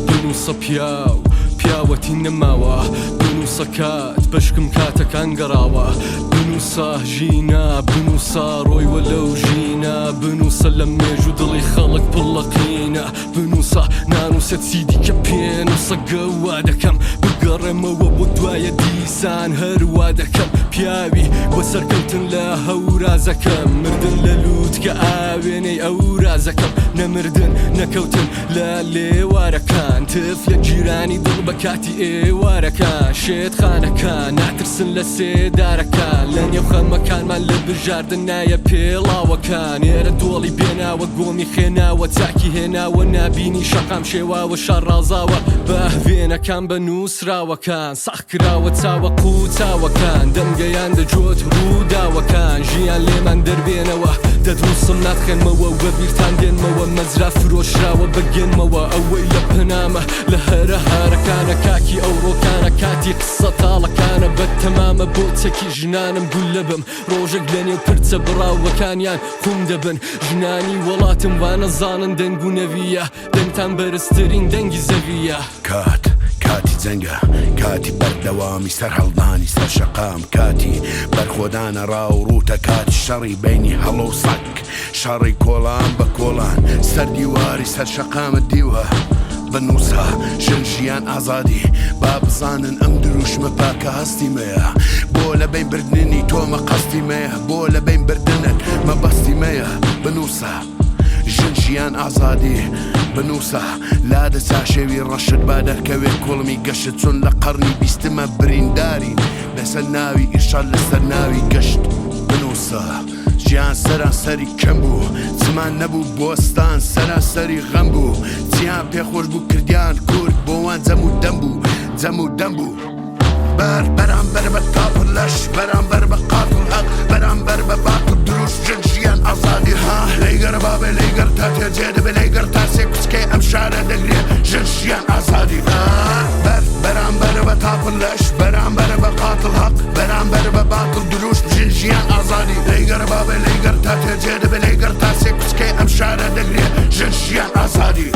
بنووسە پیاوەتی نەماوە، بنووسە کات بەشکم کاتەکان گەڕاوە، بنووسە ژینە، بنووسە ڕۆیوە لەو ژینە، بنووسە لە مێژ و دڵی خەڵک پڵەقینە، بنووسە نانووسێت چیدی کە پێنووسە گەوا دەکەم بگەڕێمەوە بۆ دوایە دیسان هەروە دەکەم پیاوی بۆ سەرکەوتن لە هەورازەکەم، مردن لە لووتکە ئاوێنەی ئەو رازەکەم، نەمردن نەکەوتن لە لێوارەکان، تف لە جیرانی دڵ بە کاتی ئێوارەکان، شێتخانەکان ناترسن لە سێدارەکان، لە نێو خەمەکانمان لە بژاردن نایە پێڵاوەکان، ئێرە دۆڵی بێناوە گۆمی خێناوە چاکی هێناوە نابینی شەقام شێواوە شەڕازاوە بە هەڤێنەکان بە نووسراوەکان، ساخکراوە چاوە قوچاوەکان، دەمگەیان دەجۆت ڕووداوەکان، ژیان لێمان دەربێنەوە دەدروسم ناخێنمەوە وە بیرتان دێنمەوە، مەزرا فرۆشراوە بەگێنمەوە ئەوەی لە پنامە لە هەرە هارەکانە، کاکی ئەوڕۆکانە کاتی قسە تاڵەکانە، بە تەمامە بۆ چەکی ژنانم گول لەبم، ڕۆژێک لە نێو پرچە بڕاوەکانیان خۆم دەبن، ژنانی وڵاتم وانەزانن دەنگ و نەڤیە، دەنگتان بەرزترین دەنگی زەڤیە. کاتی جەنگە، کاتی بەردەوامی سەر هەڵدانی سەر شەقام، کاتی بەرخۆدانە ڕاوڕوتە، کاتی شەڕی بینی هەڵۆ و سەک، شەڕی کۆڵان بە کۆڵان، سەر دیواری سەر شەقامت دیوە، بنووسە ژن ژیان ئازادی، با بزانن ئەم دروشمە پاکە هەستی مەیە، بۆ لە بین بردننی تۆمە قەستی مەیە، بۆ لە بین بردنت مەبەستی مەیە، بنووسە ژن ژیان ئازادی، بنووسە لادە چاشێوی ڕەشت با دەرکەوێت کۆڵمی گەشت، چۆن لە قەرنی بیستمە برینداری لەسەر ناوی ئیشال لەسەر ناوی گەشت، بنووسە ژیان سەرانسەری کەم بوو، زمان نەبوو بۆستان سەرانسەری غەم بوو، جیان پێخۆش بوو کردیان کورد بۆوان جەم و دەم بوو، بەرامبەر بە تاپڕ لەش، بەرامبەر بە قاتڵ هەق، بەرامبەر بە باتڵ دروست ژن ژیان ئازادی، ها لەیگەرە بابێ لەیگەر تا تێجێ دەبێ، لەیگەر تا سێ کوچکەی ئەم شارە دەگرێ ژن ژیان ئازادی، بەرامبەر بە تاپڕ لەش، بەرامبەر بە قاتڵ هەق، بەرامبەر بە باتڵ دروست ژن ژیان ئازادی، لەیگەرە بابێ لەیگەر تا تێجێ دەبێ، لەیگەر تا سێ کوچکەی ئەم شارە دەگرێ ژن ژیان ئازادی.